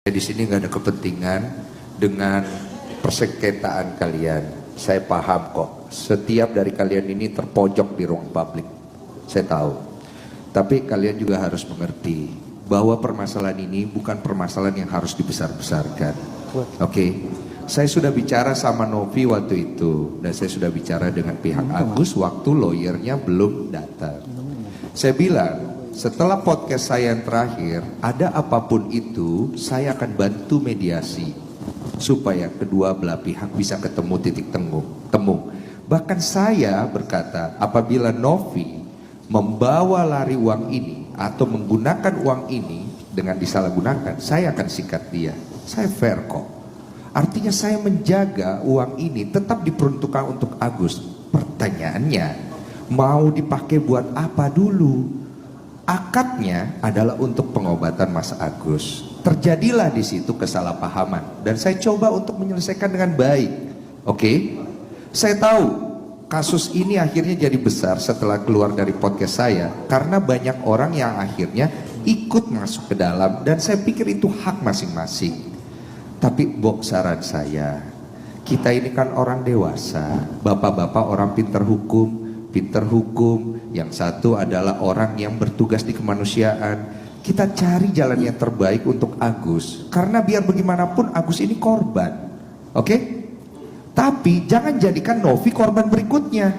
Di sini nggak ada kepentingan dengan persengketaan kalian. Saya paham kok. Setiap dari kalian ini terpojok di ruang publik. Saya tahu. Tapi kalian juga harus mengerti bahwa permasalahan ini bukan permasalahan yang harus dibesar-besarkan. Oke. Saya sudah bicara sama Novi waktu itu, dan saya sudah bicara dengan pihak Agus waktu lawyernya belum datang. Saya bilang, setelah podcast saya yang terakhir, ada apapun itu, saya akan bantu mediasi supaya kedua belah pihak bisa ketemu titik temu. Bahkan saya berkata, apabila Novi membawa lari uang ini atau menggunakan uang ini dengan disalahgunakan, saya akan sikat dia. Saya fair kok. Artinya saya menjaga uang ini tetap diperuntukkan untuk Agus. Pertanyaannya, mau dipakai buat apa dulu? Akadnya adalah untuk pengobatan Mas Agus. Terjadilah di situ kesalahpahaman dan saya coba untuk menyelesaikan dengan baik. Oke? Saya tahu kasus ini akhirnya jadi besar setelah keluar dari podcast saya karena banyak orang yang akhirnya ikut masuk ke dalam dan saya pikir itu hak masing-masing. Tapi saran saya, kita ini kan orang dewasa, bapak-bapak orang pintar hukum, yang satu adalah orang yang bertugas di kemanusiaan. Kita cari jalan yang terbaik untuk Agus, karena biar bagaimanapun Agus ini korban, oke? Tapi jangan jadikan Novi korban berikutnya.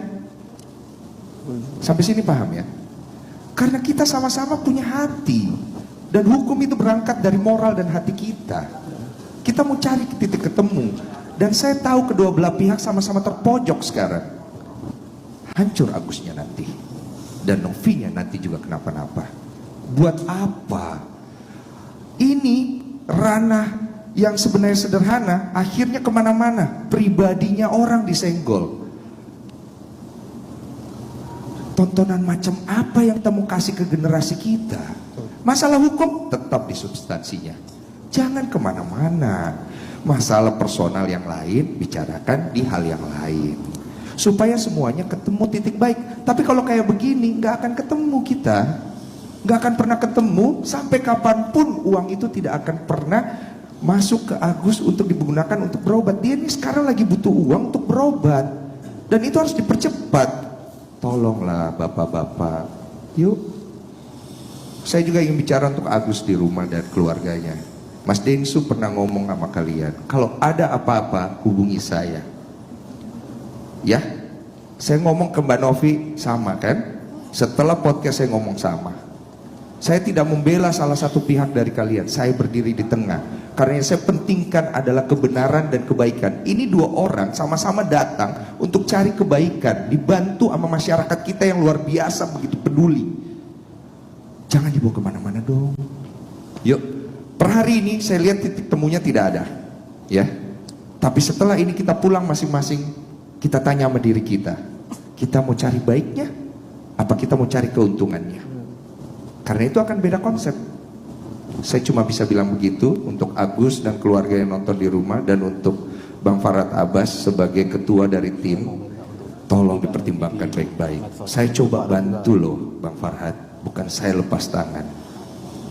Sampai sini paham ya? Karena kita sama-sama punya hati, dan hukum itu berangkat dari moral dan hati kita. Kita mau cari titik ketemu, dan saya tahu kedua belah pihak sama-sama terpojok sekarang. Hancur Agusnya nanti, dan Novinya nanti juga kenapa-napa. Buat apa? Ini ranah yang sebenarnya sederhana, akhirnya kemana-mana. Pribadinya orang disenggol. Tontonan macam apa yang kita mau kasih ke generasi kita? Masalah hukum tetap di substansinya. Jangan kemana-mana. Masalah personal yang lain bicarakan di hal yang lain, supaya semuanya ketemu titik baik. Tapi kalau kayak begini nggak akan ketemu kita, nggak akan pernah ketemu sampai kapanpun. Uang itu tidak akan pernah masuk ke Agus untuk digunakan untuk berobat. Dia ini sekarang lagi butuh uang untuk berobat, dan itu harus dipercepat. Tolonglah bapak-bapak, yuk. Saya juga ingin bicara untuk Agus di rumah dan keluarganya. Mas Dengsu pernah ngomong sama kalian, kalau ada apa-apa hubungi saya. Ya, saya ngomong ke Mbak Novi sama kan? Setelah podcast saya ngomong sama. Saya tidak membela salah satu pihak dari kalian, saya berdiri di tengah. Karena yang saya pentingkan adalah kebenaran dan kebaikan. Ini dua orang sama-sama datang untuk cari kebaikan, dibantu sama masyarakat kita yang luar biasa begitu peduli. Jangan dibawa kemana-mana dong. Yuk. Per hari ini saya lihat titik temunya tidak ada, ya. Tapi setelah ini kita pulang masing-masing, kita tanya sama diri kita mau cari baiknya, apa kita mau cari keuntungannya? Karena itu akan beda konsep. Saya cuma bisa bilang begitu untuk Agus dan keluarga yang nonton di rumah, dan untuk Bang Farhad Abbas sebagai ketua dari tim, tolong dipertimbangkan baik-baik. Saya coba bantu loh Bang Farhad, bukan saya lepas tangan.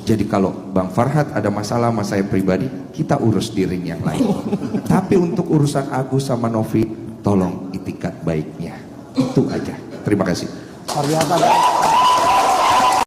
Jadi kalau Bang Farhad ada masalah sama saya pribadi, kita urus di ring yang lain. Tapi untuk urusan Agus sama Novi, tolong itikat baiknya. Itu aja. Terima kasih.